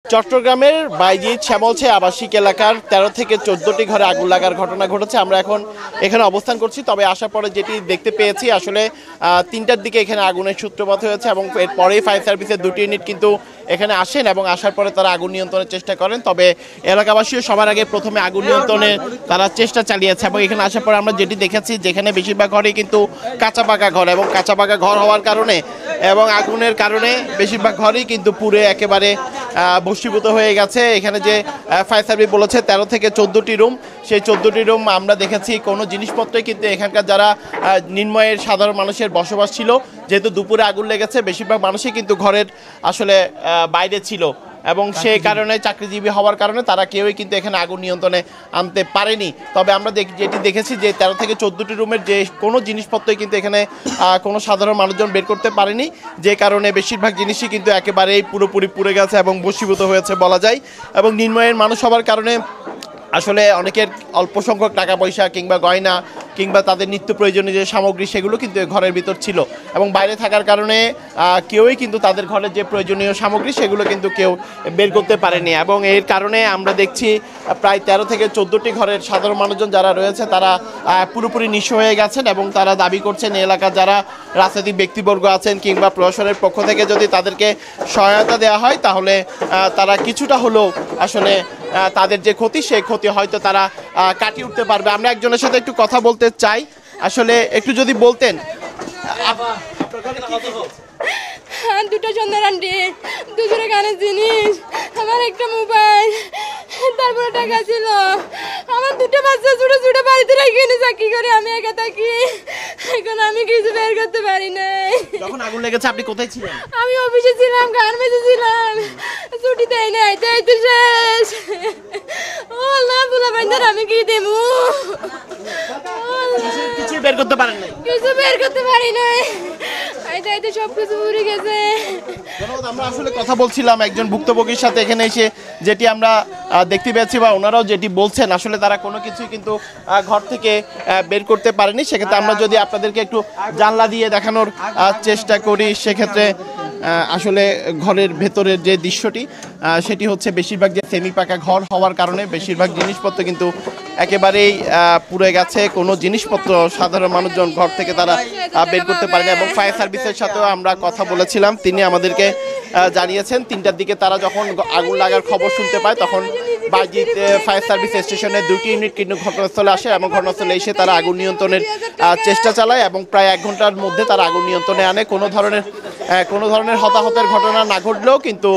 চট্টগ্রামের বাইজিৎ শ্যামলছে আবাসিক এলাকার ১৩ থেকে ১৪টি ঘরে আগুন লাগার ঘটনা ঘটেছে। আমরা এখন এখানে অবস্থান করছি, তবে আসার পরে যেটি দেখতে পেয়েছি আসলে ৩টার দিকে এখানে আগুনের সূত্রপাত হয়েছে এবং এরপরেই ফায়ার সার্ভিসের 2টি ইউনিট কিন্তু এখানে আসেন এবং আসার পরে তারা আগুন নিয়ন্ত্রণের চেষ্টা করেন। তবে এলাকাবাসীও সবার আগে প্রথমে আগুন নিয়ন্ত্রণের তারা চেষ্টা চালিয়েছে এবং এখানে আসার পরে আমরা যেটি দেখেছি যেখানে বেশিরভাগ ঘরেই কিন্তু কাঁচা পাকা ঘর এবং কাঁচা পাকা ঘর হওয়ার কারণে এবং আগুনের কারণে বেশিরভাগ ঘরই কিন্তু পুড়ে একেবারে ভস্মীভূত হয়ে গেছে। এখানে যে ফায়ার সার্ভিস বলেছে 13 থেকে 14টি রুম, সেই 14টি রুম আমরা দেখেছি কোনো জিনিসপত্রই কিন্তু এখানকার যারা নিম্নয়ের সাধারণ মানুষের বসবাস ছিল, যেহেতু দুপুরে আগুন লেগেছে বেশিরভাগ মানুষই কিন্তু ঘরের আসলে বাইরে ছিল এবং সেই কারণে চাকরিজীবী হওয়ার কারণে তারা কেউই কিন্তু এখানে আগুন নিয়ন্ত্রণে আনতে পারেনি। তবে আমরা যেটি দেখেছি যে 13 থেকে 14টি রুমের যে কোনো জিনিসপত্রই কিন্তু এখানে কোনো সাধারণ মানুষজন বের করতে পারেনি, যে কারণে বেশিরভাগ জিনিসই কিন্তু একেবারেই পুরোপুরি পুড়ে গেছে এবং ভস্মীভূত হয়েছে বলা যায়। এবং নিম্নয়ের মানুষ হওয়ার কারণে আসলে অনেকের অল্প সংখ্যক টাকা পয়সা কিংবা গয়না কিংবা তাদের নিত্য প্রয়োজনীয় যে সামগ্রী সেগুলো কিন্তু ঘরের ভিতর ছিল এবং বাইরে থাকার কারণে কেউই কিন্তু তাদের ঘরের যে প্রয়োজনীয় সামগ্রী সেগুলো কিন্তু কেউ বের করতে পারেনি। এবং এর কারণে আমরা দেখছি প্রায় 13 থেকে 14টি ঘরের সাধারণ মানুষজন যারা রয়েছে তারা পুরোপুরি নিঃস্ব হয়ে গেছেন এবং তারা দাবি করছেন এলাকার যারা রাজনৈতিক ব্যক্তিবর্গ আছেন কিংবা প্রশাসনের পক্ষ থেকে যদি তাদেরকে সহায়তা দেওয়া হয় তাহলে তারা কিছুটা হলেও আসলে তাদের যে ক্ষতি সেই ক্ষতি হয়তো তারা কাটিয়ে উঠতে পারবে। আমরা একজনের সাথে একটু কথা বলতে চাই, আসলে একটু যদি বলতেন। দুটো সন্ধ্যার আন্টি, দুজনে গানের জিনিস, আমার একটা মোবাইল, তারপরে টাকা ছিল, আমার দুটো বাচ্চা ছোট ছোট বাড়িতে রেখে এনে চাকরি করে আমি একা থাকি, এখন আমি কিছু বের করতে পারি নাই। যখন আগুন লেগেছে আপনি কোথায় ছিলেন? আমি অফিসে ছিলাম, গার্মেন্টসে ছিলাম, ছুটি দেয় নাই, তাই তো শেষ। ও আল্লাহ, বুলা বাইন্দার আমি কি দেবো? কিছু বের করতে পারেন নাই? কিছু বের করতে পারি নাই, তাই তো সব কিছু উড়ে গেছে। আমরা আসলে কথা বলছিলাম একজন ভুক্তভোগীর সাথে এখানে এসে, যেটি আমরা দেখতে পেয়েছি বা ওনারাও যেটি বলছেন আসলে তারা কোনো কিছুই কিন্তু ঘর থেকে বের করতে পারেনি। সেক্ষেত্রে আমরা যদি আপনাদেরকে একটু জানলা দিয়ে দেখানোর চেষ্টা করি, সেক্ষেত্রে আসলে ঘরের ভেতরের যে দৃশ্যটি সেটি হচ্ছে বেশিরভাগ যে সেমি পাকা ঘর হওয়ার কারণে বেশিরভাগ জিনিসপত্র কিন্তু একেবারেই পুড়ে গেছে। কোনো জিনিসপত্র সাধারণ মানুষজন ঘর থেকে তারা বের করতে পারেনি এবং ফায়ার সার্ভিসের সাথেও আমরা কথা বলেছিলাম, তিনি আমাদেরকে জানিয়েছেন 3টার দিকে তারা যখন আগুন লাগার খবর শুনতে পায় তখন বাইজিৎ ফায়ার সার্ভিস স্টেশনের 2টি ইউনিট কিন্তু ঘটনাস্থলে আসে এবং ঘটনাস্থলে এসে তারা আগুন নিয়ন্ত্রণের চেষ্টা চালায় এবং প্রায় 1 ঘন্টার মধ্যে তারা আগুন নিয়ন্ত্রণে আনে। কোনো ধরনের হতাহতের ঘটনা না ঘটলেও কিন্তু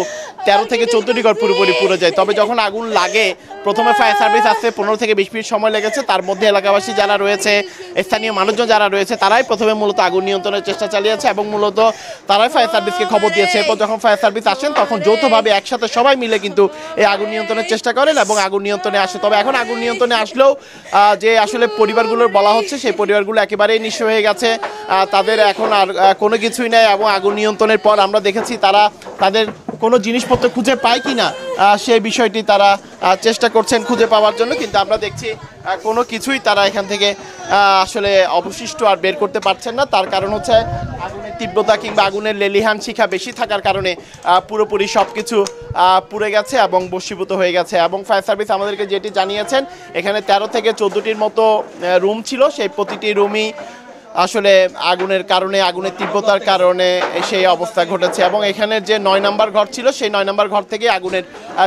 13 থেকে 14টি ঘর পুরোপুরি পুড়ে যায়। তবে যখন আগুন লাগে প্রথমে ফায়ার সার্ভিস আসতে 15 থেকে 20 মিনিট সময় লেগেছে, তার মধ্যে এলাকাবাসী যারা রয়েছে, স্থানীয় মানুষজন যারা রয়েছে তারাই প্রথমে মূলত আগুন নিয়ন্ত্রণের চেষ্টা চালিয়েছে এবং মূলত তারাই ফায়ার সার্ভিসকে খবর দিয়েছে। এরপর যখন ফায়ার সার্ভিস আসেন তখন যৌথভাবে একসাথে সবাই মিলে কিন্তু এই আগুন নিয়ন্ত্রণের চেষ্টা করেন এবং আগুন নিয়ন্ত্রণে আসে। তবে এখন আগুন নিয়ন্ত্রণে আসলেও যে আসলে পরিবারগুলোর বলা হচ্ছে সেই পরিবারগুলো একেবারেই নিঃস্ব হয়ে গেছে, তাদের এখন আর কোনো কিছুই নেই এবং আগুন নিয়ন্ত্রণের পর আমরা দেখেছি তারা তাদের কোনো জিনিসপত্র খুঁজে পায় কিনা সেই বিষয়টি তারা চেষ্টা করছেন খুঁজে পাওয়ার জন্য, কিন্তু আমরা দেখছি কোনো কিছুই তারা এখান থেকে আসলে অবশিষ্ট আর বের করতে পারছেন না। তার কারণ হচ্ছে আগুনের তীব্রতা কিংবা আগুনের লেলিহান শিখা বেশি থাকার কারণে পুরোপুরি সব কিছু পুড়ে গেছে এবং ভস্মীভূত হয়ে গেছে। এবং ফায়ার সার্ভিস আমাদেরকে যেটি জানিয়েছেন এখানে 13 থেকে 14টির মতো রুম ছিল, সেই প্রতিটি রুমই আসলে আগুনের কারণে আগুনের তীব্রতার কারণে সেই অবস্থা ঘটেছে এবং এখানের যে 9 নম্বর ঘর ছিল সেই 9 নম্বর ঘর থেকে আগুনের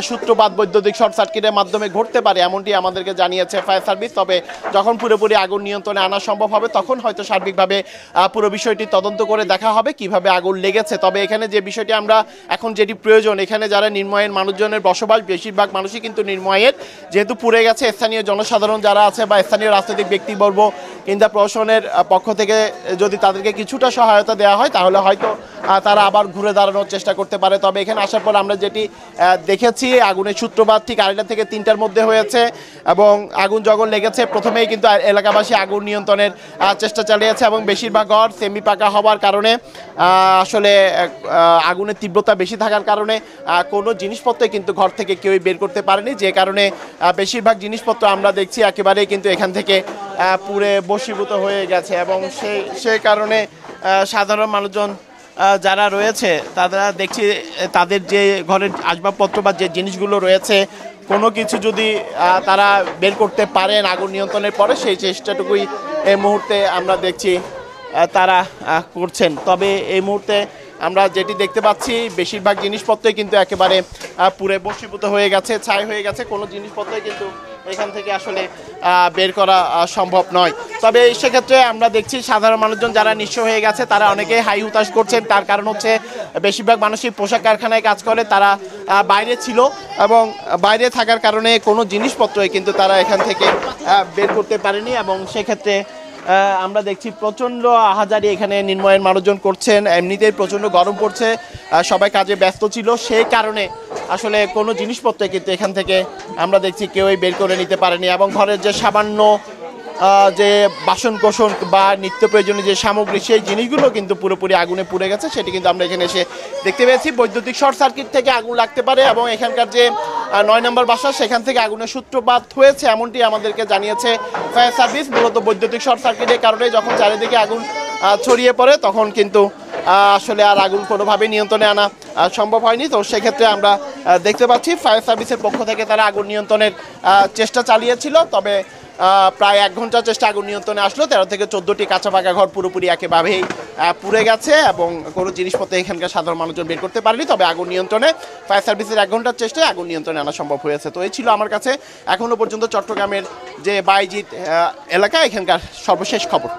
সূত্রপাত বৈদ্যুতিক শর্ট সার্কিটের মাধ্যমে ঘটতে পারে এমনটি আমাদেরকে জানিয়েছে ফায়ার সার্ভিস। তবে যখন পুরোপুরি আগুন নিয়ন্ত্রণে আনা সম্ভব হবে তখন হয়তো সার্বিকভাবে পুরো বিষয়টি তদন্ত করে দেখা হবে কিভাবে আগুন লেগেছে। তবে এখানে যে বিষয়টি আমরা এখন যেটি প্রয়োজন, এখানে যারা নির্ময়ের মানুষজনের বসবাস বেশিরভাগ মানুষই কিন্তু নির্ময়ের, যেহেতু পুড়ে গেছে স্থানীয় জনসাধারণ যারা আছে বা স্থানীয় রাজনৈতিক ব্যক্তিবর্গ কিংবা প্রশাসনের পক্ষ থেকে যদি তাদেরকে কিছুটা সহায়তা দেওয়া হয় তাহলে হয়তো তারা আবার ঘুরে দাঁড়ানোর চেষ্টা করতে পারে। তবে এখানে আসার পর আমরা যেটি দেখেছি আগুনের সূত্রপাত ঠিক 2টা থেকে 3টার মধ্যে হয়েছে এবং আগুন যখন লেগেছে প্রথমেই কিন্তু এলাকাবাসী আগুন নিয়ন্ত্রণের চেষ্টা চালিয়েছে এবং বেশিরভাগ ঘর সেমি পাকা হওয়ার কারণে আসলে আগুনের তীব্রতা বেশি থাকার কারণে কোনো জিনিসপত্রই কিন্তু ঘর থেকে কেউই বের করতে পারেনি, যে কারণে বেশিরভাগ জিনিসপত্র আমরা দেখছি একেবারেই কিন্তু এখান থেকে পুড়ে ভস্মীভূত হয়ে গেছে এবং সেই কারণে সাধারণ মানুষজন যারা রয়েছে তারা দেখছি তাদের যে ঘরের আসবাবপত্র বা যে জিনিসগুলো রয়েছে কোনো কিছু যদি তারা বের করতে পারেন আগুন নিয়ন্ত্রণের পরে সেই চেষ্টাটুকুই এই মুহূর্তে আমরা দেখছি তারা করছেন। তবে এই মুহূর্তে আমরা যেটি দেখতে পাচ্ছি বেশিরভাগ জিনিসপত্রই কিন্তু একেবারে পুরে বশীভূত হয়ে গেছে, ছাই হয়ে গেছে, কোনো জিনিসপত্রই কিন্তু এখান থেকে আসলে বের করা সম্ভব নয়। তবে সেক্ষেত্রে আমরা দেখছি সাধারণ মানুষজন যারা নিঃস্ব হয়ে গেছে তারা অনেকেই হাই হুতাশ করছেন। তার কারণ হচ্ছে বেশিরভাগ মানুষই পোশাক কারখানায় কাজ করে, তারা বাইরে ছিল এবং বাইরে থাকার কারণে কোনো জিনিসপত্রই কিন্তু তারা এখান থেকে বের করতে পারেনি এবং সেক্ষেত্রে আমরা দেখছি প্রচণ্ড আহাজারি এখানে নির্ময়ের মানুষজন করছেন। এমনিতেই প্রচণ্ড গরম পড়ছে, সবাই কাজে ব্যস্ত ছিল, সেই কারণে আসলে কোনো জিনিসপত্র কিন্তু এখান থেকে আমরা দেখছি কেউই বের করে নিতে পারেনি এবং ঘরের যে সামান্য যে বাসনকোসন বা নিত্য প্রয়োজনীয় যে সামগ্রী সেই জিনিসগুলো কিন্তু পুরোপুরি আগুনে পুড়ে গেছে, সেটি কিন্তু আমরা এখানে এসে দেখতে পেয়েছি। বৈদ্যুতিক শর্ট সার্কিট থেকে আগুন লাগতে পারে এবং এখানকার যে 9 নম্বর বাসা সেখান থেকে আগুনের সূত্রপাত হয়েছে এমনটি আমাদেরকে জানিয়েছে ফায়ার সার্ভিস। মূলত বৈদ্যুতিক শর্ট সার্কিটের কারণে যখন চারিদিকে আগুন ছড়িয়ে পড়ে তখন কিন্তু আসলে আর আগুন কোনোভাবেই নিয়ন্ত্রণে আনা সম্ভব হয়নি। তো সেক্ষেত্রে আমরা দেখতে পাচ্ছি ফায়ার সার্ভিসের পক্ষ থেকে তারা আগুন নিয়ন্ত্রণের চেষ্টা চালিয়েছিল, তবে প্রায় 1 ঘন্টা চেষ্টা আগুন নিয়ন্ত্রণে আসলো। 13 থেকে 14টি কাঁচা পাকা ঘর পুরোপুরি একেবারেই পুড়ে গেছে এবং কোনো জিনিসপত্র এখানকার সাধারণ মানুষজন বের করতে পারেনি। তবে আগুন নিয়ন্ত্রণে ফায়ার সার্ভিসের 1 ঘন্টার চেষ্টায় আগুন নিয়ন্ত্রণে আনা সম্ভব হয়েছে। তো এই ছিল আমার কাছে এখনো পর্যন্ত চট্টগ্রামের যে বাইজিৎ এলাকা এখানকার সর্বশেষ খবর।